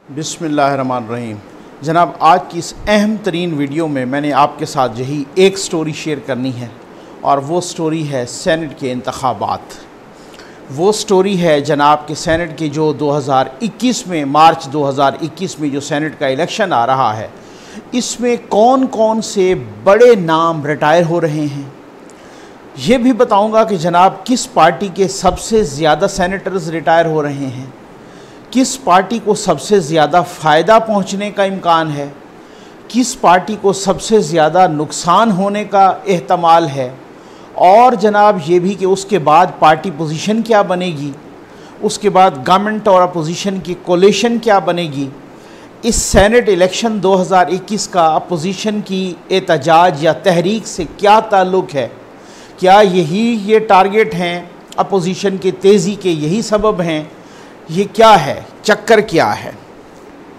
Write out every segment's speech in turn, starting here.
बिस्मिल्लाहिर्रहमानिर्रहीम। जनाब, आज की इस अहम तरीन वीडियो में मैंने आपके साथ यही एक स्टोरी शेयर करनी है और वो स्टोरी है सेनेट के इंतखाबात। वो स्टोरी है जनाब के सेनेट के जो 2021 में मार्च 2021 में जो सेनेट का इलेक्शन आ रहा है, इसमें कौन कौन से बड़े नाम रिटायर हो रहे हैं। ये भी बताऊंगा कि जनाब किस पार्टी के सबसे ज़्यादा सेनेटर्स रिटायर हो रहे हैं, किस पार्टी को सबसे ज़्यादा फ़ायदा पहुंचने का इम्कान है, किस पार्टी को सबसे ज़्यादा नुकसान होने का एहतमाल है, और जनाब ये भी कि उसके बाद पार्टी पोजीशन क्या बनेगी, उसके बाद गवर्नमेंट और अपोजिशन की कोलिशन क्या बनेगी। इस सेनेट इलेक्शन 2021 का अपोजिशन की एहतजाज या तहरीक से क्या ताल्लुक़ है, क्या ये टारगेट हैं अपोजिशन के तेज़ी के, यही सबब हैं, ये क्या है, चक्कर क्या है।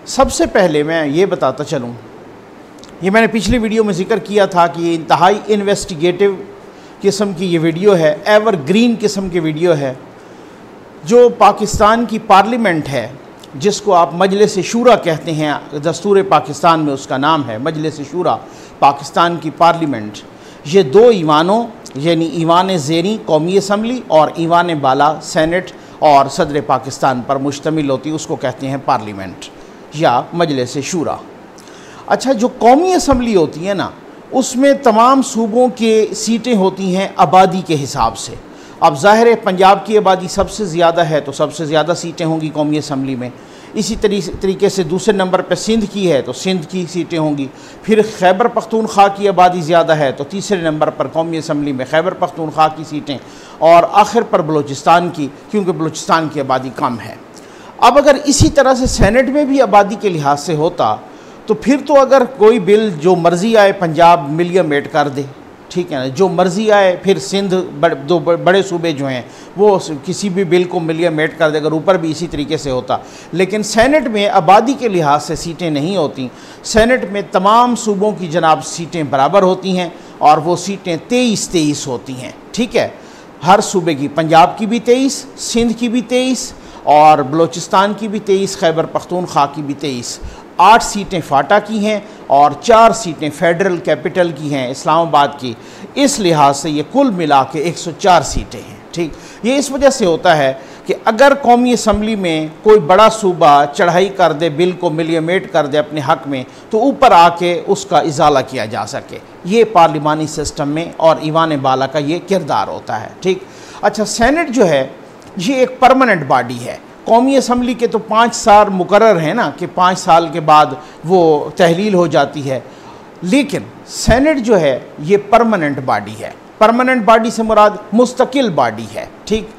सबसे पहले मैं ये बताता चलूँ, ये मैंने पिछली वीडियो में ज़िक्र किया था कि ये इंतहाई इन्वेस्टिगेटिव किस्म की ये वीडियो है, एवरग्रीन किस्म की वीडियो है। जो पाकिस्तान की पार्लियामेंट है, जिसको आप मजलिस शूरा कहते हैं, दस्तूर पाकिस्तान में उसका नाम है मजलिस शूरा, पाकिस्तान की पार्लियामेंट, ये दो ईवानों यानी ईवान ज़ेरी कौमी असम्बली और ईवान बाला सेनेट और सदर पाकिस्तान पर मुश्तमिल होती है, उसको कहते हैं पार्लियामेंट या मजलिस शूरा। अच्छा, जो कौमी असम्बली होती है ना, उसमें तमाम सूबों के सीटें होती हैं आबादी के हिसाब से। अब ज़ाहिर है पंजाब की आबादी सबसे ज़्यादा है तो सबसे ज़्यादा सीटें होंगी कौमी असम्बली में। इसी तरीके से दूसरे नंबर पर सिंध की है तो सिंध की सीटें होंगी। फिर खैबर पख्तूनख्वा की आबादी ज़्यादा है तो तीसरे नंबर पर कौमी असम्बली में खैबर पख्तूनख्वा की सीटें, और आखिर पर बलूचिस्तान की, क्योंकि बलूचिस्तान की आबादी कम है। अब अगर इसी तरह से सेनेट में भी आबादी के लिहाज से होता तो फिर तो अगर कोई बिल जो मर्ज़ी आए पंजाब मिलियमेट कर दे, ठीक है ना, जो मर्ज़ी आए, फिर सिंध दो बड़े सूबे जो हैं वो किसी भी बिल को मिलियमेट कर दे, अगर ऊपर भी इसी तरीके से होता। लेकिन सेनेट में आबादी के लिहाज से सीटें नहीं होती। सेनेट में तमाम सूबों की जनाब सीटें बराबर होती हैं और वो सीटें 23-23 होती हैं, ठीक है। हर सूबे की, पंजाब की भी 23, सिंध की भी 23 और बलूचिस्तान की भी 23, खैबर पख्तूनख्वा की भी 23। 8 सीटें फाटा की हैं और 4 सीटें फेडरल कैपिटल की हैं, इस्लामाबाद की। इस लिहाज से ये कुल मिला के 104 सीटें हैं, ठीक। ये इस वजह से होता है कि अगर कौमी असम्बली में कोई बड़ा सूबा चढ़ाई कर दे, बिल को मिलियमेट कर दे अपने हक़ में, तो ऊपर आके उसका इजाला किया जा सके। ये पार्लिमानी सिस्टम में और ईवान बाला का ये किरदार होता है, ठीक। अच्छा, सेनेट जो है ये एक परमानेंट बॉडी है। कौमी असम्बली के तो 5 साल मुकर्रर है ना, कि 5 साल के बाद वो तहलील हो जाती है, लेकिन सेनेट जो है ये परमानेंट बॉडी है। परमानेंट बॉडी से मुराद मुस्तकिल बॉडी है, ठीक।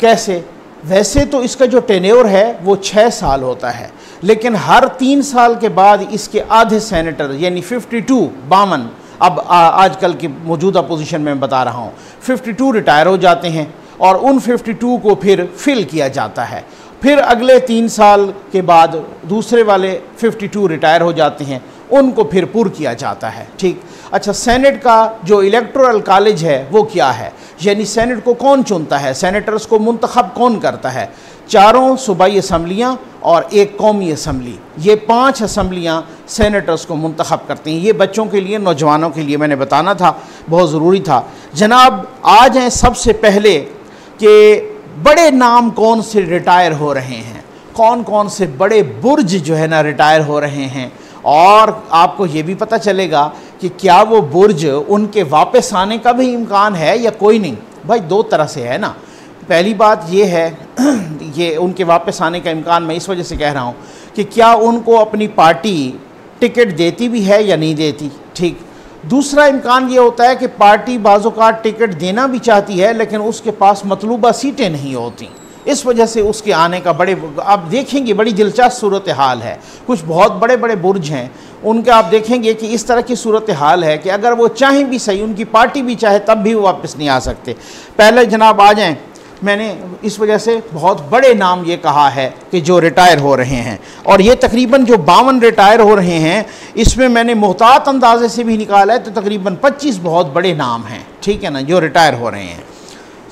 कैसे? वैसे तो इसका जो टेन्योर है वो 6 साल होता है, लेकिन हर 3 साल के बाद इसके आधे सेनेटर यानी 52 अब आजकल की मौजूदा पोजीशन में बता रहा हूँ, 52 रिटायर हो जाते हैं और उन 52 को फिर फिल किया जाता है। फिर अगले 3 साल के बाद दूसरे वाले 52 रिटायर हो जाते हैं, उनको फिर पुर किया जाता है, ठीक। अच्छा, सेनेट का जो इलेक्टोरल कॉलेज है वो क्या है, यानी सेनेट को कौन चुनता है, सेनेटर्स को मुंतखब कौन करता है। 4 सूबाई असम्बलियाँ और 1 कौमी असम्बली, ये 5 असम्बलियाँ सेनेटर्स को मुंतखब करती हैं। ये बच्चों के लिए, नौजवानों के लिए मैंने बताना था, बहुत ज़रूरी था। जनाब, आज हैं सबसे पहले कि बड़े नाम कौन से रिटायर हो रहे हैं, कौन कौन से बड़े बुर्ज जो है ना रिटायर हो रहे हैं, और आपको ये भी पता चलेगा कि क्या वो बुर्ज उनके वापस आने का भी इम्कान है या कोई नहीं। भाई 2 तरह से है ना। पहली बात ये है ये उनके वापस आने का इम्कान मैं इस वजह से कह रहा हूँ कि क्या उनको अपनी पार्टी टिकट देती भी है या नहीं देती, ठीक। दूसरा इम्कान ये होता है कि पार्टी बाज़-औक़ात टिकट देना भी चाहती है लेकिन उसके पास मतलूबा सीटें नहीं होती, इस वजह से उसके आने का आप देखेंगे बड़ी दिलचस्प सूरत हाल है। कुछ बहुत बड़े बड़े बुर्ज हैं, उनका आप देखेंगे कि इस तरह की सूरत हाल है कि अगर वो चाहें भी सही, उनकी पार्टी भी चाहे, तब भी वो वापस नहीं आ सकते। पहले जनाब आ जाएँ, मैंने इस वजह से बहुत बड़े नाम ये कहा है कि जो रिटायर हो रहे हैं, और ये तकरीबन जो 52 रिटायर हो रहे हैं, इसमें मैंने मुहतात अंदाजे से भी निकाला है तो तकरीबन 25 बहुत बड़े नाम हैं, ठीक है ना, जो रिटायर हो रहे हैं,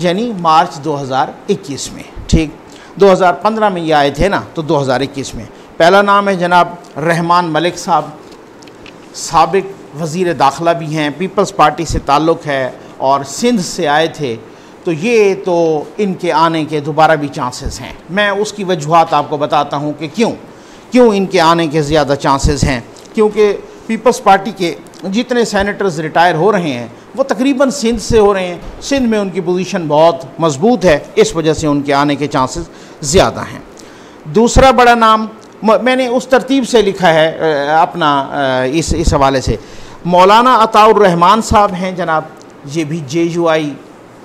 यानी मार्च 2021 में, ठीक। 2015 में ये आए थे ना, तो 2021 में पहला नाम है जनाब रहमान मलिक साहब, साबिक वज़ीर दाखिला भी हैं, पीपल्स पार्टी से ताल्लुक़ है और सिंध से आए थे। तो ये तो इनके आने के दोबारा भी चांसेस हैं। मैं उसकी वजूहात आपको बताता हूँ कि क्यों इनके आने के ज़्यादा चांसेस हैं। क्योंकि पीपल्स पार्टी के जितने सेनेटर्स रिटायर हो रहे हैं वो तकरीबन सिंध से हो रहे हैं। सिंध में उनकी पोजीशन बहुत मजबूत है, इस वजह से उनके आने के चांसेस ज़्यादा हैं। दूसरा बड़ा नाम मैंने उस तरतीब से लिखा है अपना इस हवाले से, मौलाना अताउर रहमान साहब हैं जनाब। ये भी JUI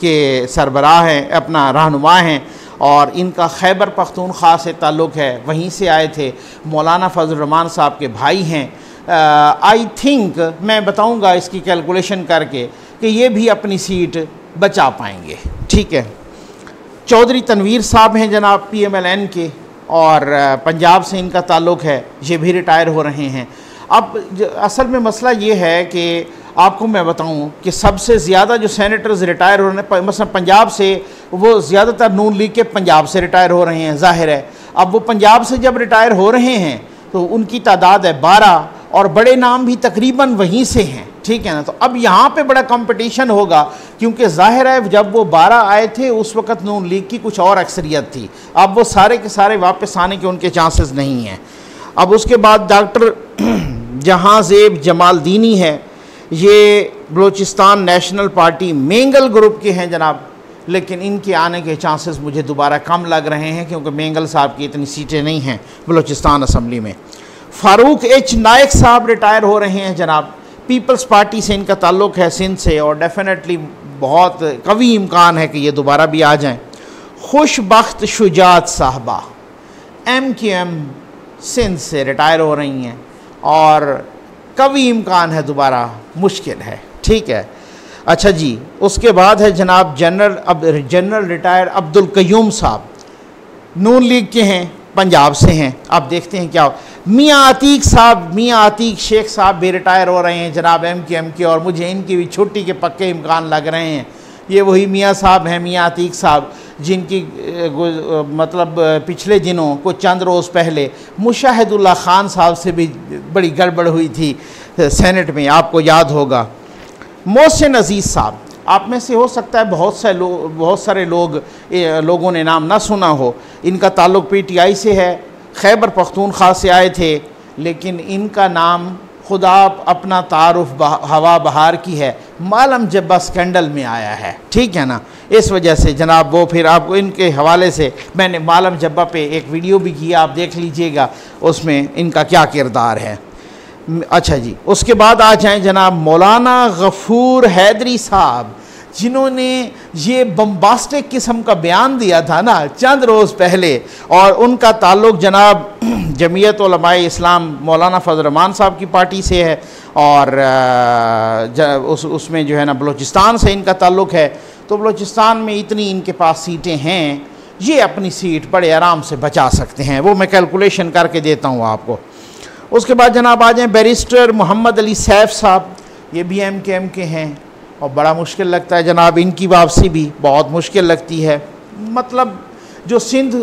के सरबराह हैं, अपना रहनुमा हैं और इनका खैबर पख्तूनख्वा से ताल्लुक़ है, वहीं से आए थे। मौलाना फजल रहमान साहब के भाई हैं। आई थिंक मैं बताऊंगा इसकी कैलकुलेशन करके कि ये भी अपनी सीट बचा पाएंगे। ठीक है। चौधरी तनवीर साहब हैं जनाब PMLN के और पंजाब से इनका ताल्लुक़ है, ये भी रिटायर हो रहे हैं। अब असल में मसला ये है कि आपको मैं बताऊं कि सबसे ज़्यादा जो सेनेटर्स रिटायर हो रहे हैं मसलन पंजाब से, वो ज़्यादातर नून लीग के पंजाब से रिटायर हो रहे हैं, ज़ाहिर है। अब वो पंजाब से जब रिटायर हो रहे हैं तो उनकी तादाद है 12 और बड़े नाम भी तकरीबन वहीं से हैं। ठीक है ना। तो अब यहाँ पे बड़ा कंपटीशन होगा क्योंकि ज़ाहिर है जब वो 12 आए थे उस वक़्त नून लीग की कुछ और अक्सरियत थी। अब वो सारे के सारे वापस आने के उनके चांसेस नहीं हैं। अब उसके बाद डॉक्टर जहांज़ेब जमालदीनी है, ये Balochistan national party Mengal group के हैं जनाब, लेकिन इनके आने के चांसेस मुझे दोबारा कम लग रहे हैं क्योंकि मेंगल साहब की इतनी सीटें नहीं हैं बलूचिस्तान असम्बली में। फ़ारूक H नायक साहब रिटायर हो रहे हैं जनाब, पीपल्स पार्टी से इनका ताल्लुक़ है सिंध से और डेफिनेटली बहुत कवी इम्कान है कि ये दोबारा भी आ जाएं। खुशबख्त शुजात साहबा MKM सिंध से रिटायर हो रही हैं और कभी इम्कान है दोबारा मुश्किल है। ठीक है। अच्छा जी, उसके बाद है जनाब जनरल रिटायर अब्दुल कयूम साहब, नून लीग के हैं, पंजाब से हैं। अब देखते हैं क्या। मियाँ अतीक शेख साहब भी रिटायर हो रहे हैं जनाब MKM के और मुझे इनकी भी छुट्टी के पक्के इम्कान लग रहे हैं। ये वही मियाँ साहब हैं, मियाँ अतीक साहब, जिनकी मतलब पिछले दिनों कुछ चंद रोज़ पहले मुशाहिदुल्लाह खान साहब से भी बड़ी गड़बड़ हुई थी सेनेट में, आपको याद होगा। मोहसिन अजीज़ साहब, आप में से हो सकता है बहुत सारे लोगों ने नाम ना सुना हो। इनका ताल्लुक़ PTI से है, खैबर पख्तूनख्वा से आए थे, लेकिन इनका नाम खुदा अपना तारुफ हवा बहार की है, मालम जब्बा स्कैंडल में आया है। ठीक है ना। इस वजह से जनाब वो फिर आपको इनके हवाले से मैंने मालम जब्बा पे एक वीडियो भी किया, आप देख लीजिएगा उसमें इनका क्या किरदार है। अच्छा जी, उसके बाद आ जाएं जनाब मौलाना गफूर हैदरी साहब, जिन्होंने ये बम्बास्टिक किस्म का बयान दिया था ना चंद रोज़ पहले, और उनका ताल्लुक़ जनाब जमीयत उलमाए इस्लाम मौलाना फजल रहमान साहब की पार्टी से है और उसमें जो है ना बलूचिस्तान से इनका ताल्लुक़ है। तो बलूचिस्तान में इतनी इनके पास सीटें हैं, ये अपनी सीट बड़े आराम से बचा सकते हैं, वो मैं कैलकुलेशन करके देता हूँ आपको। उसके बाद जनाब आ जाएँ बैरिस्टर मोहम्मद अली सैफ साहब, ये भी MKM के हैं और बड़ा मुश्किल लगता है जनाब, इनकी वापसी भी बहुत मुश्किल लगती है। मतलब जो सिंध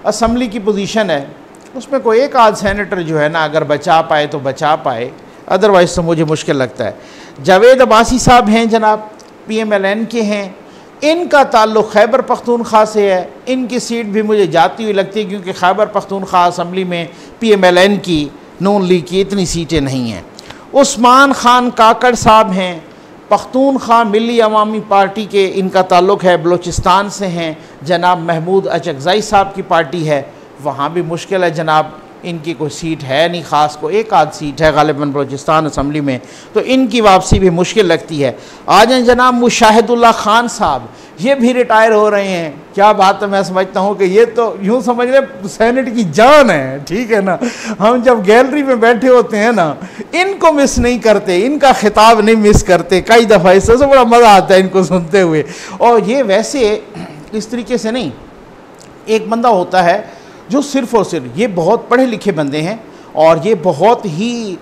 असम्बली की पोजीशन है उसमें कोई एक आध सेनेटर जो है ना अगर बचा पाए तो बचा पाए, अदरवाइज़ तो मुझे मुश्किल लगता है। जावेद अब्बासी साहब हैं जनाब, PMLN के हैं, इनका ताल्लुक़ खैबर पख्तूनख्वा से है। इनकी सीट भी मुझे जाती हुई लगती है क्योंकि खैबर पख्तूनख्वा असम्बली में PMLN की, नून लीग की इतनी सीटें नहीं हैं। उस्मान खान काकड़ साहब हैं, पख्तूनख्वा मिली अवामी पार्टी के इनका ताल्लुक़ है, बलूचिस्तान से हैं। जनाब महमूद अचकज़ई साहब की पार्टी है, वहाँ भी मुश्किल है जनाब, इनकी कोई सीट है नहीं ख़ास, को एक आध सीट है गालिबन बलूचिस्तान असम्बली में, तो इनकी वापसी भी मुश्किल लगती है। आ जाए जनाब मुशाहिदुल्लाह खान साहब, ये भी रिटायर हो रहे हैं। क्या बात है, मैं समझता हूँ कि ये तो यूँ समझ रहे सेनेट की जान है। ठीक है ना। हम जब गैलरी में बैठे होते हैं ना, इनको मिस नहीं करते, इनका खिताब नहीं मिस करते। कई दफ़ा इससे बड़ा मज़ा आता है इनको सुनते हुए। और ये वैसे इस तरीके से नहीं, एक बंदा होता है जो सिर्फ़ और सिर्फ, ये बहुत पढ़े लिखे बंदे हैं और ये बहुत ही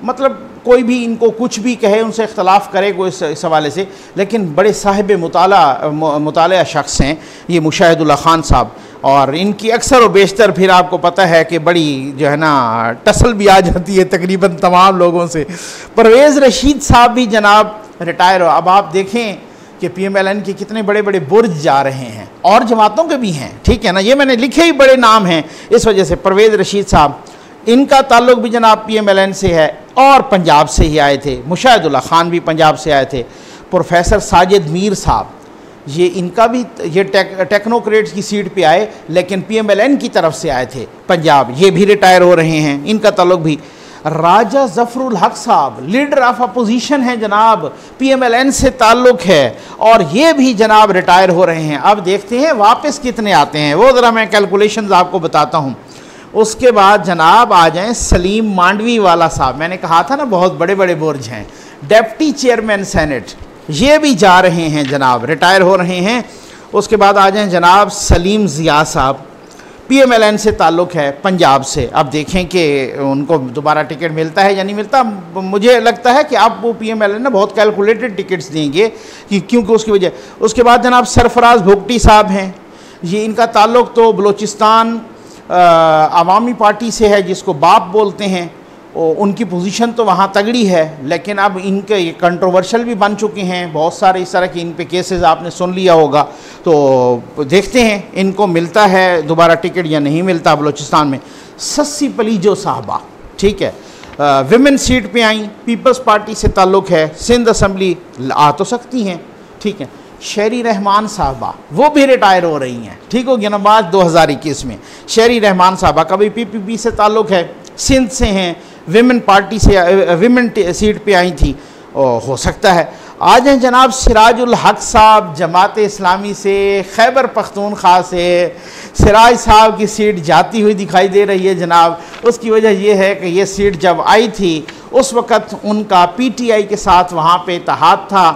मतलब कोई भी इनको कुछ भी कहे, उनसे इख्तलाफ करे कोई इस हवाले से, लेकिन बड़े साहिब मुताला शख्स हैं ये मुशाहिदुल्लाह खान साहब। और इनकी अक्सर व बेशतर फिर आपको पता है कि बड़ी जो है ना टसल भी आ जाती है तकरीबन तमाम लोगों से। परवेज़ रशीद साहब भी जनाब रिटायर हो। अब आप देखें कि PMLN के कितने बड़े बड़े बुर्ज जा रहे हैं और जमातों के भी हैं, ठीक है ना, ये मैंने लिखे ही बड़े नाम हैं इस वजह से। परवेज़ रशीद साहब, इनका ताल्लुक भी जनाब PMLN से है और पंजाब से ही आए थे। मुशाहिदुल्लाह खान भी पंजाब से आए थे। प्रोफेसर साजिद मीर साहब, ये इनका भी ये टेक्नोक्रेट्स की सीट पे आए लेकिन PMLN की तरफ से आए थे पंजाब, ये भी रिटायर हो रहे हैं, इनका ताल्लुक भी। राजा ज़फ़रुल हक साहब लीडर ऑफ अपोजिशन हैं जनाब, PMLN से ताल्लुक़ है और ये भी जनाब रिटायर हो रहे हैं। अब देखते हैं वापस कितने आते हैं, वो ज़रा मैं कैलकुलेशंस आपको बताता हूँ। उसके बाद जनाब आ जाएं सलीम मांडवी वाला साहब, मैंने कहा था ना बहुत बड़े बड़े बुर्ज हैं। डिप्टी चेयरमैन सेनेट, ये भी जा रहे हैं जनाब, रिटायर हो रहे हैं। उसके बाद आ जाएं जनाब सलीम ज़िया साहब, PMLN से ताल्लुक़ है पंजाब से। अब देखें कि उनको दोबारा टिकट मिलता है या नहीं मिलता। मुझे लगता है कि आप वो PMLN ना बहुत कैलकुलेटेड टिकट्स देंगे कि क्योंकि उसकी वजह। उसके बाद जनाब सरफराज भुगटी साहब हैं, ये इनका ताल्लुक़ तो बलूचिस्तान अवामी पार्टी से है जिसको बाप बोलते हैं। उनकी पोजीशन तो वहाँ तगड़ी है लेकिन अब इनके ये कंट्रोवर्शियल भी बन चुके हैं, बहुत सारे इस तरह के इन पे केसेस आपने सुन लिया होगा। तो देखते हैं इनको मिलता है दोबारा टिकट या नहीं मिलता बलूचिस्तान में। सस्सी पलीजो साहबा, ठीक है, विमेन सीट पे आई, पीपल्स पार्टी से ताल्लुक़ है, सिंध असम्बली आ तो सकती हैं, ठीक है। शेरी रहमान साहबा, वो भी रिटायर हो रही हैं, ठीक हो गया ना बात 2021 में। शेरी रहमान साहबा का भी PPP से ताल्लुक़ है, सिंध से हैं, विमेन पार्टी से विमेन सीट पे आई थी, हो सकता है। आ जाए जनाब सिराजुल हक साहब जमात इस्लामी से, खैबर पख्तूनख्वा से। सिराज साहब की सीट जाती हुई दिखाई दे रही है जनाब। उसकी वजह यह है कि ये सीट जब आई थी उस वक़्त उनका PTI के साथ वहाँ पे इत्तेहाद था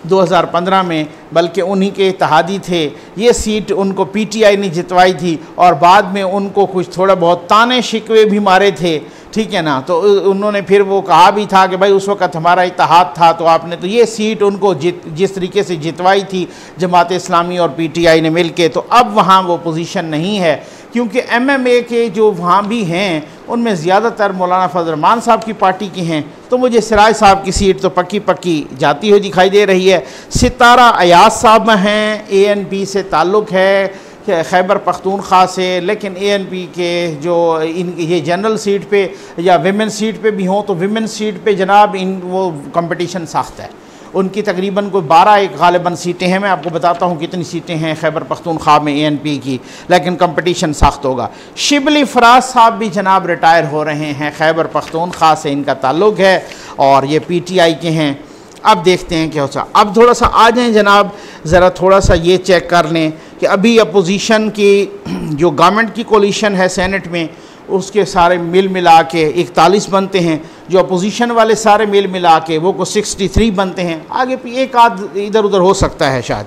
2015 में, बल्कि उन्हीं के इत्तेहादी थे। ये सीट उनको PTI ने जितवाई थी और बाद में उनको कुछ थोड़ा बहुत ताने शिकवे भी मारे थे, ठीक है ना। तो उन्होंने फिर वो कहा भी था कि भाई उस वक़्त हमारा इत्तेहाद था तो आपने तो ये सीट उनको जिस तरीके से जितवाई थी जमात इस्लामी और PTI ने मिल के, तो अब वहाँ वो पोजीशन नहीं है क्योंकि MMA के जो वहाँ भी हैं उनमें ज़्यादातर मौलाना फजल रहमान साहब की पार्टी के हैं। तो मुझे सिराज साहब की सीट तो पक्की पक्की जाती हुई दिखाई दे रही है। सितारा अयाज साहब हैं, ANP से ताल्लुक़ है खैबर पख्तूनख्वा से, लेकिन ANP के जो ये जनरल सीट पे या विमेन सीट पे भी हों तो विमेन सीट पे जनाब वो कंपटीशन सख्त है। उनकी तकरीबन कोई 12 एक गालिबन सीटें हैं, मैं आपको बताता हूँ कितनी सीटें हैं खैबर पख्तूनख्वा में ANP की, लेकिन कंपटीशन सख्त होगा। शिबली फराज साहब भी जनाब रिटायर हो रहे हैं, खैबर पख्तूनख्वा से इनका ताल्लुक़ है और ये PTI के हैं। अब देखते हैं क्या होता है। अब थोड़ा सा आ जाएं जनाब, ज़रा थोड़ा सा ये चेक कर लें कि अभी अपोजिशन की जो गवर्नमेंट की कोलिशन है सेनेट में, उसके सारे मिल मिला के 41 बनते हैं, जो अपोजिशन वाले सारे मिल मिला के वो को 63 बनते हैं। आगे एक आध इधर उधर हो सकता है शायद।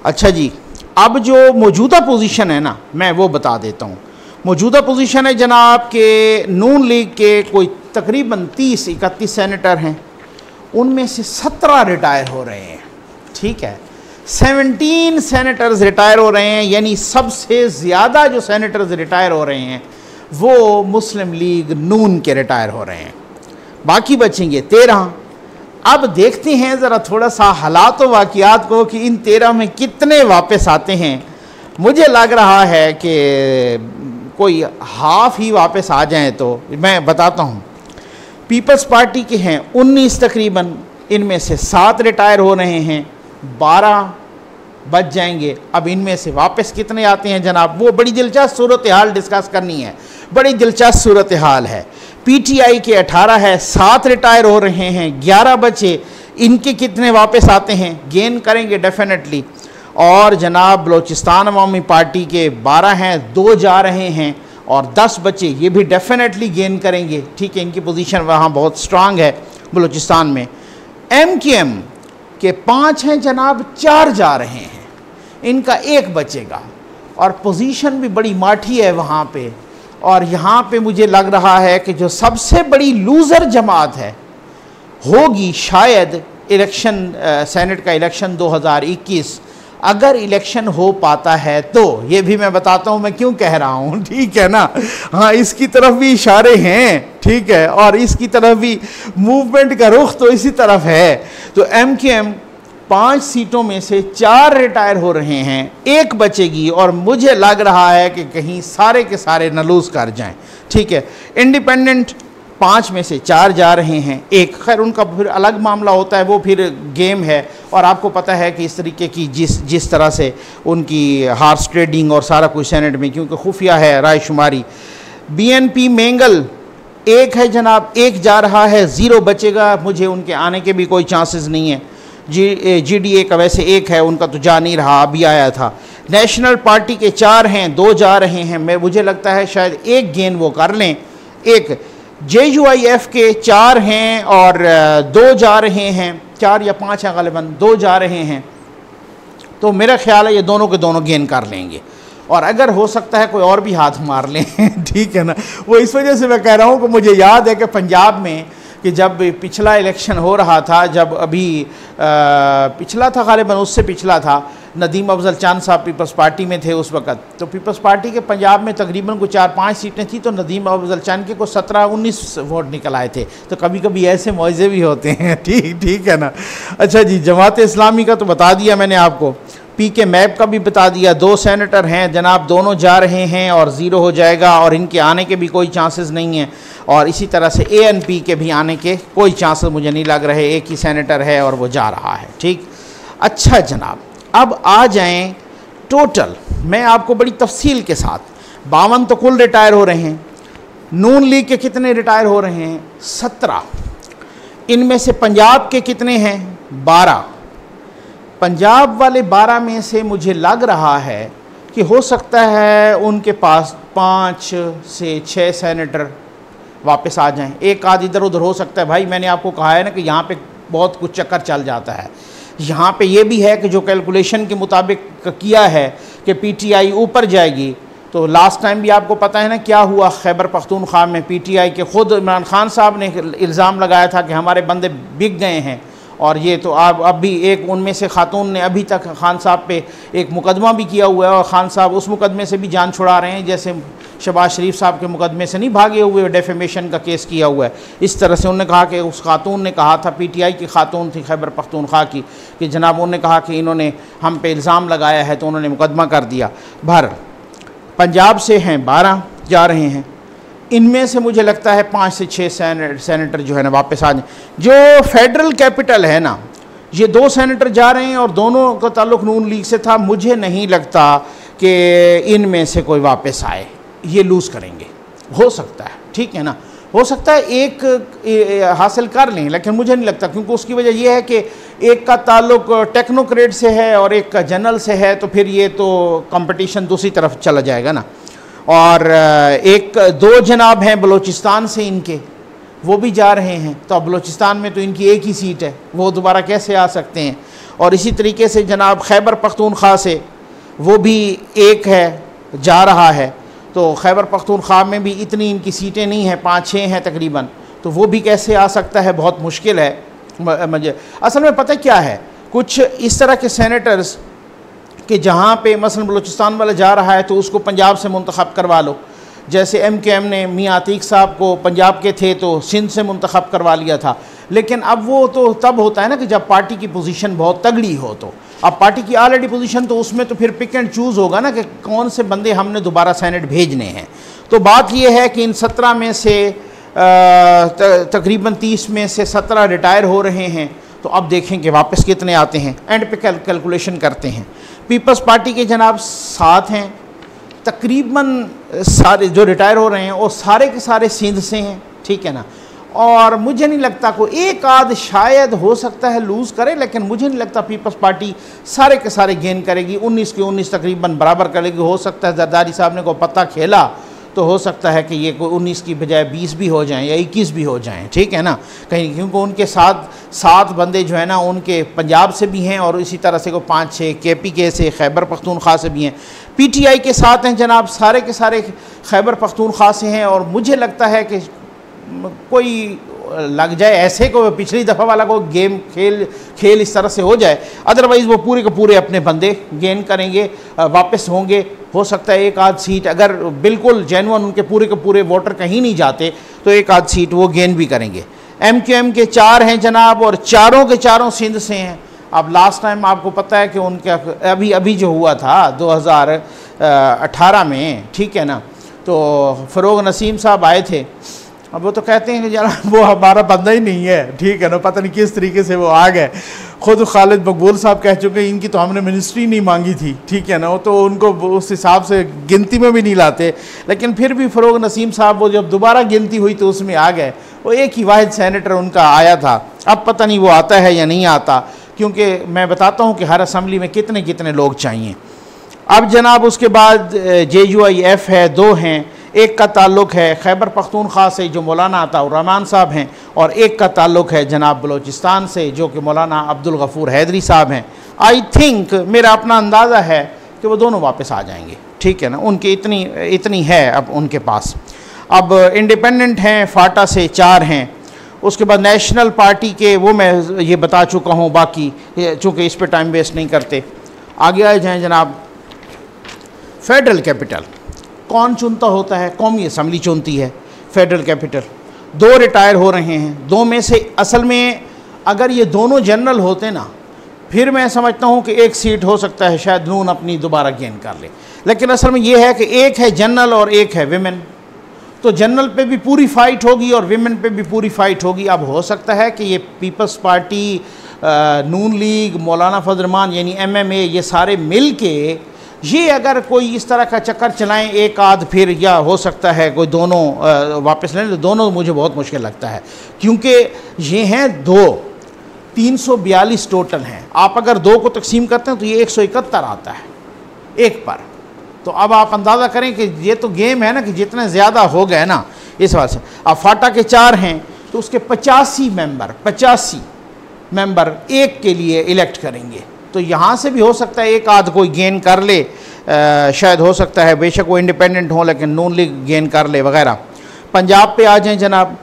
अच्छा जी, अब जो मौजूदा पोजीशन है ना, मैं वो बता देता हूँ। मौजूदा पोजीशन है जनाब के नून लीग के कोई तकरीबन 30-31 सेनेटर हैं, उनमें से 17 रिटायर हो रहे हैं, ठीक है। 17 सेनेटर्स रिटायर हो रहे हैं, यानी सबसे ज़्यादा जो सेनेटर्स रिटायर हो रहे हैं वो मुस्लिम लीग नून के रिटायर हो रहे हैं, बाकी बचेंगे 13। अब देखते हैं ज़रा थोड़ा सा हालात व वाक़ियात को कि इन 13 में कितने वापस आते हैं। मुझे लग रहा है कि कोई हाफ ही वापस आ जाएं, तो मैं बताता हूँ। पीपल्स पार्टी के हैं 19 तकरीबन, इनमें से 7 रिटायर हो रहे हैं, 12 बच जाएंगे। अब इनमें से वापस कितने आते हैं जनाब, वो बड़ी दिलचस्प सूरत हाल डिस्कस करनी है, बड़ी दिलचस्प सूरत हाल है। PTI के 18 है, 7 रिटायर हो रहे हैं, 11 बचे, इनके कितने वापस आते हैं, गेन करेंगे डेफिनेटली। और जनाब बलूचिस्तान अवामी पार्टी के 12 हैं, 2 जा रहे हैं और 10 बचे, ये भी डेफिनेटली गेन करेंगे, ठीक है। इनकी पोजीशन वहाँ बहुत स्ट्रांग है बलूचिस्तान में। MKM के 5 हैं जनाब, 4 जा रहे हैं, इनका 1 बचेगा और पोजीशन भी बड़ी माठी है वहाँ पे। और यहाँ पे मुझे लग रहा है कि जो सबसे बड़ी लूज़र जमात है होगी शायद इलेक्शन, सेनेट का इलेक्शन 2021 अगर इलेक्शन हो पाता है तो, ये भी मैं बताता हूँ मैं क्यों कह रहा हूँ, ठीक है ना। हाँ, इसकी तरफ भी इशारे हैं, ठीक है, और इसकी तरफ भी मूवमेंट का रुख तो इसी तरफ है। तो MKM 5 सीटों में से 4 रिटायर हो रहे हैं, 1 बचेगी, और मुझे लग रहा है कि कहीं सारे के सारे न लूज कर जाएं, ठीक है। इंडिपेंडेंट 5 में से 4 जा रहे हैं, 1, खैर उनका फिर अलग मामला होता है, वो फिर गेम है। और आपको पता है कि इस तरीके की जिस तरह से उनकी हार्स ट्रेडिंग और सारा कुछ सेनेट में, क्योंकि खुफिया है राय शुमारी। BNP मेंगल 1 है जनाब, 1 जा रहा है, 0 बचेगा, मुझे उनके आने के भी कोई चांसेस नहीं है। GDA का वैसे 1 है, उनका तो जा नहीं रहा, अभी आया था। नेशनल पार्टी के 4 हैं, 2 जा रहे हैं, मुझे लगता है शायद 1 गेन वो कर लें। 1 JUIF के 4 हैं और 2 जा रहे हैं, 4 या 5 हैं ग़ालिबन, 2 जा रहे हैं, तो मेरा ख्याल है ये दोनों के दोनों गेन कर लेंगे। और अगर हो सकता है कोई और भी हाथ मार लें ठीक है ना। वो इस वजह से मैं कह रहा हूँ कि मुझे याद है कि पंजाब में कि जब पिछला इलेक्शन हो रहा था, जब अभी पिछला था ग़ालिबन, उससे पिछला था, नदीम अफजल चांद साहब पीपल्स पार्टी में थे उस वक़्त, तो पीपल्स पार्टी के पंजाब में तकरीबन को 4-5 सीटें थी, तो नदीम अफजल चांद के को 17-19 वोट निकल आए थे। तो कभी कभी ऐसे मौज़े भी होते हैं, ठीक है ना। अच्छा जी, जमात इस्लामी का तो बता दिया मैंने आपको, PK मैप का भी बता दिया, 2 सेनेटर हैं जनाब, दोनों जा रहे हैं और 0 हो जाएगा, और इनके आने के भी कोई चांसेस नहीं हैं। और इसी तरह से ANP के भी आने के कोई चांसेस मुझे नहीं लग रहे, 1 ही सेनेटर है और वो जा रहा है, ठीक। अच्छा जनाब, अब आ जाएं टोटल, मैं आपको बड़ी तफसील के साथ, 52 तो कुल रिटायर हो रहे हैं। नून लीग के कितने रिटायर हो रहे हैं? 17। इनमें से पंजाब के कितने हैं? 12। पंजाब वाले 12 में से मुझे लग रहा है कि हो सकता है उनके पास 5 से 6 सेनेटर वापस आ जाएं, 1 आध इधर उधर हो सकता है। भाई मैंने आपको कहा है ना कि यहाँ पे बहुत कुछ चक्कर चल जाता है। यहाँ पे ये भी है कि जो कैलकुलेशन के मुताबिक किया है कि PTI ऊपर जाएगी, तो लास्ट टाइम भी आपको पता है ना क्या हुआ खैबर पख्तूनख्वा में। PTI के ख़ुद इमरान खान साहब ने इल्ज़ाम लगाया था कि हमारे बंदे बिक गए हैं, और ये तो अब भी एक उनमें से खातून ने अभी तक खान साहब पे एक मुकदमा भी किया हुआ है, और खान साहब उस मुकदमे से भी जान छुड़ा रहे हैं, जैसे शहबाज शरीफ साहब के मुकदमे से नहीं भागे हुए, डेफेमेशन का केस किया हुआ है। इस तरह से उन्होंने कहा कि उस खातून ने कहा था, PTI की खातून थी खैबर पख्तूनख्वा की, कि जनाब उन्होंने कहा कि इन्होंने हम पे इल्ज़ाम लगाया है, तो उन्होंने मुकदमा कर दिया। भर पंजाब से हैं 12 जा रहे हैं, इनमें से मुझे लगता है 5 से 6 सेनेटर जो है ना वापस आ जाए। जो फेडरल कैपिटल है ना, ये 2 सेनेटर जा रहे हैं और दोनों का ताल्लुक नून लीग से था। मुझे नहीं लगता कि इनमें से कोई वापस आए, ये लूज़ करेंगे। हो सकता है, ठीक है ना, हो सकता है एक हासिल कर लें, लेकिन मुझे नहीं लगता, क्योंकि उसकी वजह यह है कि एक का ताल्लुक टेक्नोक्रेट से है और एक का जनरल से है, तो फिर ये तो कंपटीशन दूसरी तरफ चला जाएगा ना। और 1-2 जनाब हैं बलूचिस्तान से इनके, वो भी जा रहे हैं, तो अब बलूचिस्तान में तो इनकी 1 ही सीट है, वो दोबारा कैसे आ सकते हैं। और इसी तरीके से जनाब खैबर पख्तूनख्वा से वो भी 1 है जा रहा है, तो खैबर पख्तूनख्वा में भी इतनी इनकी सीटें नहीं हैं, 5-6 हैं तकरीबन, तो वो भी कैसे आ सकता है, बहुत मुश्किल है। मुझे असल में पता क्या है, कुछ इस तरह के सेनेटर्स कि जहाँ पे मसलन बलूचिस्तान वाला जा रहा है तो उसको पंजाब से मुंतखब करवा लो, जैसे MKM ने मियाँ अतीक साहब को पंजाब के थे तो सिंध से मुंतखब करवा लिया था। लेकिन अब वो तो तब होता है ना कि जब पार्टी की पोजीशन बहुत तगड़ी हो, तो अब पार्टी की ऑलरेडी पोजीशन, तो उसमें तो फिर पिक एंड चूज़ होगा ना कि कौन से बंदे हमने दोबारा सेनेट भेजने हैं। तो बात यह है कि इन 17 में से तकरीबन 30 में से 17 रिटायर हो रहे हैं, तो अब देखें कि वापस कितने आते हैं, एंड पे कैलकुलेशन करते हैं। पीपल्स पार्टी के जनाब 7 हैं, तकरीबन सारे जो रिटायर हो रहे हैं वो सारे के सारे सिंध से हैं, ठीक है ना। और मुझे नहीं लगता कोई एक आध शायद हो सकता है लूज़ करे, लेकिन मुझे नहीं लगता पीपल्स पार्टी सारे के सारे गेन करेगी। 19 के 19 तकरीबन बराबर करेगी। हो सकता है जरदारी साहब ने को पता खेला तो हो सकता है कि ये कोई 19 की बजाय 20 भी हो जाएं या 21 भी हो जाएं, ठीक है ना, कहीं, क्योंकि उनके साथ 7 बंदे जो है ना उनके पंजाब से भी हैं और इसी तरह से को 5-6 KPK से खैबर पख्तूनख्वा से भी हैं। PTI के साथ हैं जनाब, सारे के सारे खैबर पख्तूनख्वा से हैं, और मुझे लगता है कि कोई लग जाए, ऐसे को पिछली दफ़ा वाला को गेम खेल इस तरह से हो जाए, अदरवाइज़ वो पूरे के पूरे अपने बंदे गेन करेंगे, वापस होंगे। हो सकता है एक आध सीट, अगर बिल्कुल जेन्युइन उनके पूरे के पूरे वोटर कहीं नहीं जाते तो एक आध सीट वो गेन भी करेंगे। MQM के 4 हैं जनाब, और चारों के चारों सिंध से हैं। अब लास्ट टाइम आपको पता है कि उनका अभी जो हुआ था 2018 में, ठीक है ना, तो फ़रोग नसीम साहब आए थे। अब वो तो कहते हैं कि जनाब वो हमारा बंदा ही नहीं है, ठीक है ना, पता नहीं किस तरीके से वो आ गए। ख़ुद खालिद मकबूल साहब कह चुके इनकी तो हमने मिनिस्ट्री नहीं मांगी थी, ठीक है ना, वो तो उनको उस हिसाब से गिनती में भी नहीं लाते। लेकिन फिर भी फ़रोग नसीम साहब वो जब दोबारा गिनती हुई तो उसमें आ गए। वो एक ही वाहिद सेनेटर उनका आया था, अब पता नहीं वो आता है या नहीं आता, क्योंकि मैं बताता हूँ कि हर असम्बली में कितने कितने लोग चाहिए। अब जनाब उसके बाद JUIF है, 2 हैं। एक का ताल्लुक़ है खैबर पख्तूनख्वा से जो मौलाना अताउर्रहमान साहब हैं, और एक का ताल्लुक़ है जनाब बलोचिस्तान से जो कि मौलाना अब्दुल गफ़ूर हैदरी साहब हैं। आई थिंक मेरा अपना अंदाज़ा है कि वो दोनों वापस आ जाएंगे, ठीक है ना, उनकी इतनी है अब उनके पास। अब इंडिपेंडेंट हैं, फाटा से 4 हैं। उसके बाद नेशनल पार्टी के वो मैं ये बता चुका हूँ, बाकी चूँकि इस पर टाइम वेस्ट नहीं करते। आगे आ जाएँ जनाब, फेडरल कैपिटल कौन चुनता होता है? कौमी असम्बली चुनती है फेडरल कैपिटल। 2 रिटायर हो रहे हैं, 2 में से असल में अगर ये दोनों जनरल होते ना, फिर मैं समझता हूँ कि एक सीट हो सकता है शायद नून अपनी दोबारा गेन कर ले। लेकिन असल में ये है कि एक है जनरल और एक है विमेन, तो जनरल पे भी पूरी फ़ाइट होगी और विमेन पे भी पूरी फ़ाइट होगी। अब हो सकता है कि ये पीपल्स पार्टी, नून लीग, मौलाना फजल रहमान यानी MMA, ये सारे मिल के ये अगर कोई इस तरह का चक्कर चलाएं एक आध, फिर या हो सकता है कोई दोनों वापस लें, तो दोनों मुझे बहुत मुश्किल लगता है, क्योंकि ये हैं 342 टोटल हैं। आप अगर 2 को तकसीम करते हैं तो ये 171 आता है एक पर। तो अब आप अंदाज़ा करें कि ये तो गेम है ना कि जितने ज़्यादा हो गए ना इस बात से। अब फाटा के 4 हैं तो उसके 85 मेंबर एक के लिए इलेक्ट करेंगे, तो यहाँ से भी हो सकता है एक आध कोई गेन कर ले, शायद हो सकता है, बेशक वो इंडिपेंडेंट हो लेकिन नून लीग गेन कर ले वगैरह। पंजाब पे आ जाएं जनाब,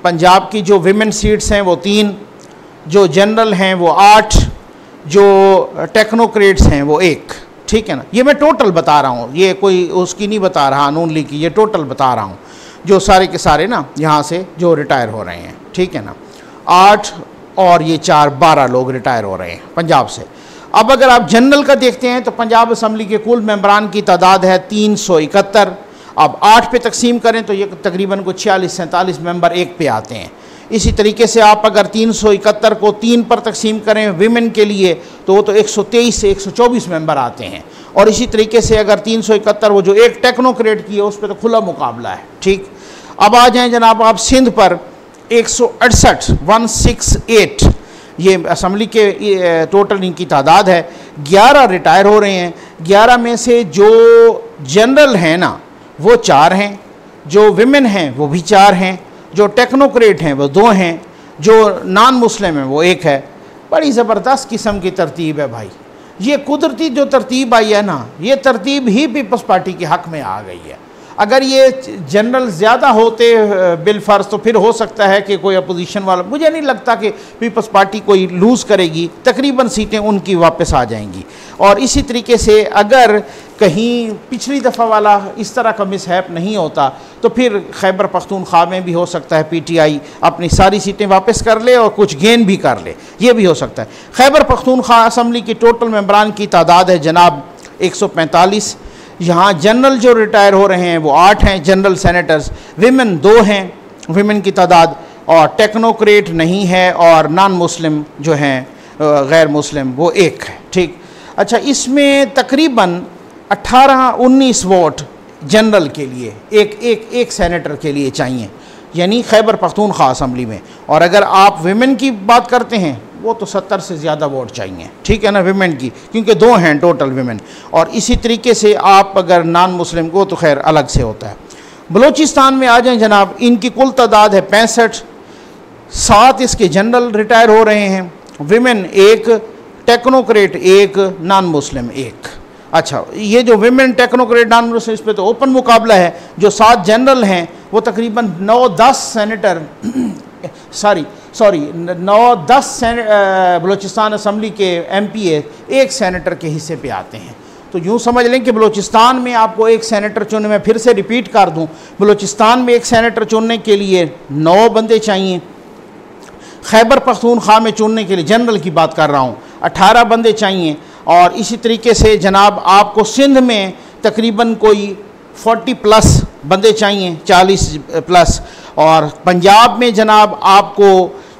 पंजाब की जो विमेन सीट्स हैं वो 3, जो जनरल हैं वो 8, जो टेक्नोक्रेट्स हैं वो 1, ठीक है ना। ये मैं टोटल बता रहा हूँ, ये कोई उसकी नहीं बता रहा नून लीग की, ये टोटल बता रहा हूँ जो सारे के सारे ना यहाँ से जो रिटायर हो रहे हैं, ठीक है ना। 8 और ये 4, 12 लोग रिटायर हो रहे हैं पंजाब से। अब अगर आप जनरल का देखते हैं तो पंजाब असम्बली के कुल मेंबरान की तादाद है 371। अब 8 पे तकसीम करें तो ये तकरीबन को 46-47 मेंबर एक पे आते हैं। इसी तरीके से आप अगर 371 को 3 पर तकसीम करें विमेन के लिए तो वो तो 123 से 124 मेंबर आते हैं। और इसी तरीके से अगर 371 वो जो एक टेक्नोक्रेट की है उस पर तो खुला मुकाबला है, ठीक। अब आ जाएँ जनाब आप सिंध पर, 168 ये असम्बली के टोटल इनकी तादाद है। 11 रिटायर हो रहे हैं, 11 में से जो जनरल हैं ना वो 4 हैं, जो विमेन हैं वो भी 4 हैं, जो टेक्नोक्रेट हैं वो 2 हैं, जो नॉन मुस्लिम हैं वो 1 है। बड़ी ज़बरदस्त किस्म की तरतीब है भाई। ये कुदरती जो तरतीब आई है ना, ये तरतीब ही पीपल्स पार्टी के हक़ में आ गई है। अगर ये जनरल ज़्यादा होते बिलफर्ज तो फिर हो सकता है कि कोई अपोजिशन वाला, मुझे नहीं लगता कि पीपल्स पार्टी कोई लूज़ करेगी, तकरीबन सीटें उनकी वापस आ जाएंगी। और इसी तरीके से अगर कहीं पिछली दफ़ा वाला इस तरह का मिसहैप नहीं होता तो फिर खैबर पख्तूनख्वा में भी हो सकता है PTI अपनी सारी सीटें वापस कर ले और कुछ गेन भी कर ले, ये भी हो सकता है। खैबर पख्तूनख्वा असम्बली की टोटल मेंबरान की तादाद है जनाब 145। यहाँ जनरल जो रिटायर हो रहे हैं वो 8 हैं जनरल सेनेटर्स, विमेन 2 हैं विमेन की तादाद, और टेक्नोक्रेट नहीं है, और नॉन मुस्लिम जो हैं गैर मुस्लिम वो 1 है, ठीक। अच्छा, इसमें तकरीबन 18-19 वोट जनरल के लिए एक सेनेटर के लिए चाहिए, यानी खैबर पख्तूनख्वा असम्बली में। और अगर आप विमेन की बात करते हैं वो तो 70 से ज़्यादा वोट चाहिए, ठीक है ना, विमेन की, क्योंकि 2 हैं टोटल विमेन। और इसी तरीके से आप अगर नॉन मुस्लिम को तो खैर अलग से होता है। बलूचिस्तान में आ जाएं जनाब, इनकी कुल तादाद है 65, 7 इसके जनरल रिटायर हो रहे हैं, विमेन 1, टेक्नोक्रेट 1, नॉन मुस्लिम 1। अच्छा, ये जो विमेन टेक्नोक्रेट नॉन मुस्लिम इस पर तो ओपन मुकाबला है। जो 7 जनरल हैं वो तकरीबन 9-10 सॉरी 9-10 बलूचिस्तान असम्बली के MP एक सेनेटर के हिस्से पे आते हैं। तो यूँ समझ लें कि बलूचिस्तान में आपको एक सेनेटर चुनने में, फिर से रिपीट कर दूँ, बलूचिस्तान में एक सेनेटर चुनने के लिए 9 बंदे चाहिए। खैबर पख्तूनख्वा में चुनने के लिए, जनरल की बात कर रहा हूँ, 18 बंदे चाहिए। और इसी तरीके से जनाब आपको सिंध में तकरीबन कोई 40+ बंदे चाहिए, 40+। और पंजाब में जनाब आपको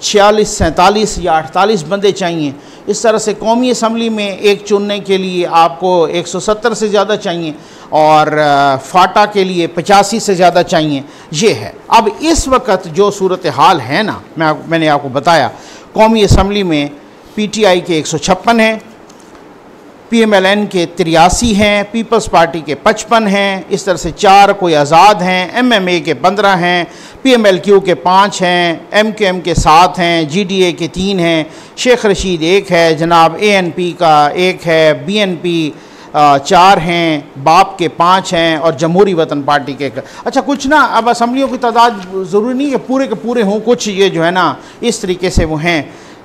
46, 47 या 48 बंदे चाहिए। इस तरह से कौमी असम्बली में एक चुनने के लिए आपको 170 से ज़्यादा चाहिए और फाटा के लिए 85 से ज़्यादा चाहिए। ये है अब इस वक्त जो सूरत हाल है ना, मैंने आपको बताया कौमी असम्बली में PTI के 156 हैं, PMLN के 83 हैं, पीपल्स पार्टी के 55 हैं, इस तरह से 4 कोई आज़ाद हैं, MMA के 15 हैं, PMLQ के 5 हैं, MQM के 7 हैं, GDA के 3 हैं, शेख रशीद 1 है, जनाब ANP का 1 है, BNP 4 हैं, बाप के 5 हैं और जमहूरी वतन पार्टी के 1। अच्छा, कुछ ना अब असम्बलियों की तादाद ज़रूरी नहीं है पूरे के पूरे हों, कुछ ये जो है ना इस तरीके से वो हैं।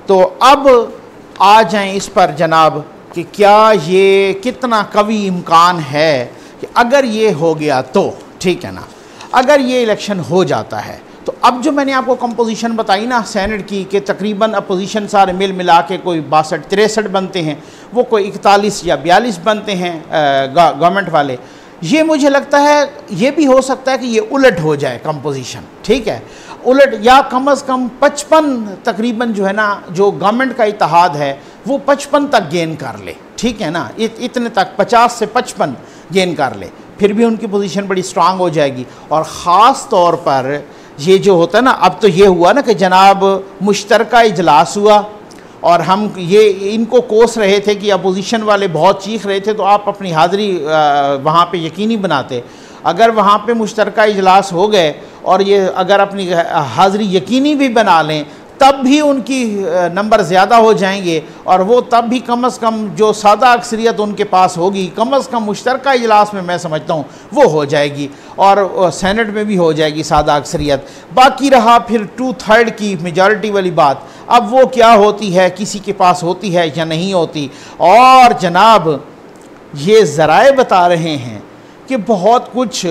तो अब आ जाएं इस पर जनाब कि क्या ये कितना कवी इम्कान है कि अगर ये हो गया तो ठीक है ना, अगर ये इलेक्शन हो जाता है तो अब जो मैंने आपको कंपोजिशन बताई ना सेनेट की कि तकरीबन अपोजिशन सारे मिल मिला के कोई 62-63 बनते हैं, वो कोई 41 या 42 बनते हैं गवर्नमेंट वाले। ये मुझे लगता है ये भी हो सकता है कि ये उलट हो जाए कंपोजिशन, ठीक है, उलट, या कम अज़ कम 55 तकरीबन जो है ना जो गवर्नमेंट का इत्तेहाद है वो 55 तक गेन कर ले, ठीक है ना, इतने तक 50 से 55 गेन कर ले, फिर भी उनकी पोजीशन बड़ी स्ट्रांग हो जाएगी। और ख़ास तौर पर ये जो होता है ना, अब तो ये हुआ ना कि जनाब मुश्तरका इजलास हुआ और हम ये इनको कोस रहे थे कि अपोजिशन वाले बहुत चीख रहे थे तो आप अपनी हाज़िरी वहाँ पे यकीनी बनाते। अगर वहाँ पे मुश्तरका इजलास हो गए और ये अगर अपनी हाज़िरी यकीनी भी बना लें तब भी उनकी नंबर ज़्यादा हो जाएंगे और वो तब भी कम अज़ कम जो सादा अक्सरियत उनके पास होगी कम अज़ कम मुश्तरका इजलास में मैं समझता हूँ वो हो जाएगी और सेनेट में भी हो जाएगी सादा अक्सरियत। बाकी रहा फिर 2/3 की मेजॉरिटी वाली बात, अब वो क्या होती है, किसी के पास होती है या नहीं होती। और जनाब ये ज़राए बता रहे हैं कि बहुत कुछ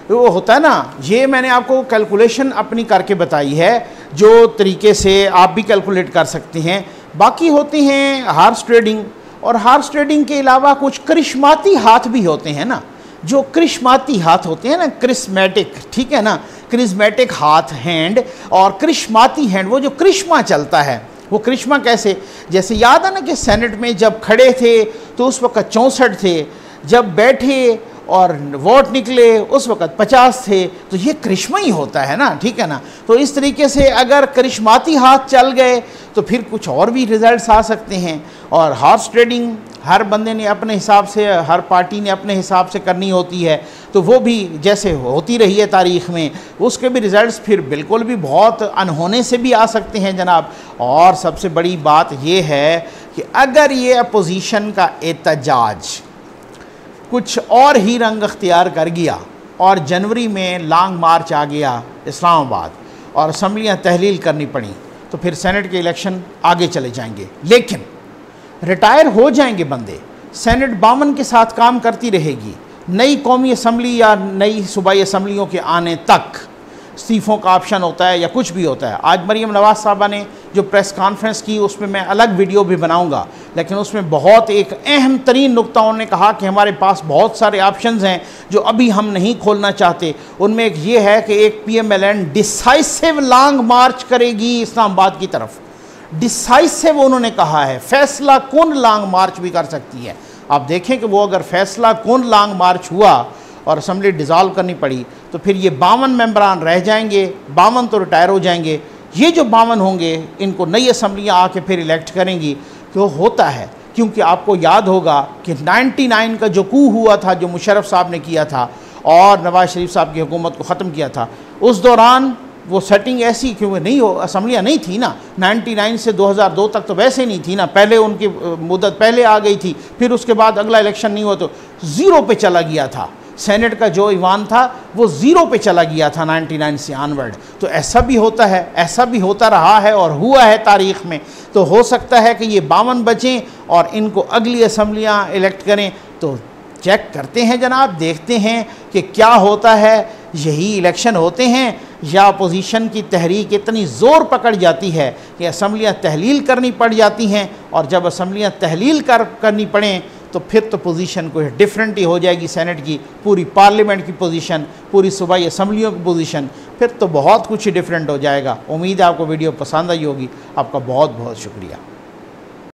वो होता है ना, ये मैंने आपको कैलकुलेशन अपनी करके बताई है जो तरीके से आप भी कैलकुलेट कर सकते हैं। बाकी होती हैं हार्स ट्रेडिंग, और हार्स ट्रेडिंग के अलावा कुछ करिश्माती हाथ भी होते हैं ना, जो करिश्माती हाथ होते हैं ना, क्रिस्मेटिक, ठीक है ना, क्रिस्मेटिक हाथ हैंड और करिश्माती हैंड, वो जो करिश्मा चलता है वो करिश्मा कैसे, जैसे याद है ना कि सेनेट में जब खड़े थे तो उस वक्त 64 थे, जब बैठे और वोट निकले उस वक्त 50 थे, तो ये करिश्मा ही होता है ना, ठीक है ना। तो इस तरीके से अगर करिश्माती हाथ चल गए तो फिर कुछ और भी रिजल्ट्स आ सकते हैं। और हॉर्स ट्रेडिंग हर बंदे ने अपने हिसाब से, हर पार्टी ने अपने हिसाब से करनी होती है, तो वो भी जैसे होती रही है तारीख़ में, उसके भी रिज़ल्ट्स फिर बिल्कुल भी बहुत अनहोने से भी आ सकते हैं जनाब। और सबसे बड़ी बात ये है कि अगर ये अपोजिशन का एहतजाज कुछ और ही रंग अख्तियार कर गया और जनवरी में लॉन्ग मार्च आ गया इस्लामाबाद और असम्बलियाँ तहलील करनी पड़ी, तो फिर सेनेट के इलेक्शन आगे चले जाएंगे। लेकिन रिटायर हो जाएंगे बंदे, सेनेट 52 के साथ काम करती रहेगी, नई कौमी असम्बली या नई सूबाई असम्बलियों के आने तक इस्तीफ़ों का ऑप्शन होता है या कुछ भी होता है। आज मरीम नवाज़ साहबा ने जो प्रेस कॉन्फ्रेंस की उसमें मैं अलग वीडियो भी बनाऊंगा, लेकिन उसमें बहुत एक अहम तरीन नुक्ता उन्होंने कहा कि हमारे पास बहुत सारे ऑप्शंस हैं जो अभी हम नहीं खोलना चाहते। उनमें एक ये है कि एक PMLN डिसाइसिव लॉन्ग मार्च करेगी इस्लामाबाद की तरफ, डिसाइसिव उन्होंने कहा है, फैसला कौन लॉन्ग मार्च भी कर सकती है। आप देखें कि वो अगर फैसला कौन लॉन्ग मार्च हुआ और असम्बली डिज़ाल्व करनी पड़ी तो फिर ये 52 मेंबरान रह जाएंगे, 52 तो रिटायर हो जाएंगे, ये जो 52 होंगे इनको नई असम्बलियाँ आके फिर इलेक्ट करेंगी। तो होता है, क्योंकि आपको याद होगा कि 99 का जो कू हुआ था जो मुशर्रफ साहब ने किया था और नवाज़ शरीफ साहब की हुकूमत को ख़त्म किया था, उस दौरान वो सेटिंग ऐसी क्योंकि नहीं हो, असम्बलियाँ नहीं थी ना, 99 से 2002 तक तो वैसे नहीं थी ना, पहले उनकी मुद्दत पहले आ गई थी, फिर उसके बाद अगला इलेक्शन नहीं हुआ तो ज़ीरो पे चला गया था। सेनेट का जो ईवान था वो ज़ीरो पे चला गया था 99 से ऑनवर्ड। तो ऐसा भी होता है, ऐसा भी होता रहा है और हुआ है तारीख़ में। तो हो सकता है कि ये 52 बचें और इनको अगली असम्बलियाँ इलेक्ट करें। तो चेक करते हैं जनाब, देखते हैं कि क्या होता है। यही इलेक्शन होते हैं या अपोजिशन की तहरीक इतनी ज़ोर पकड़ जाती है कि असम्बलियाँ तहलील करनी पड़ जाती हैं, और जब असम्बलियाँ तहलील करनी पड़ें तो फिर तो पोजीशन कोई डिफरेंट ही हो जाएगी। सेनेट की, पूरी पार्लियामेंट की पोजीशन, पूरी सूबाई असम्बलियों की पोजीशन, फिर तो बहुत कुछ ही डिफरेंट हो जाएगा। उम्मीद है आपको वीडियो पसंद आई होगी। आपका बहुत बहुत शुक्रिया।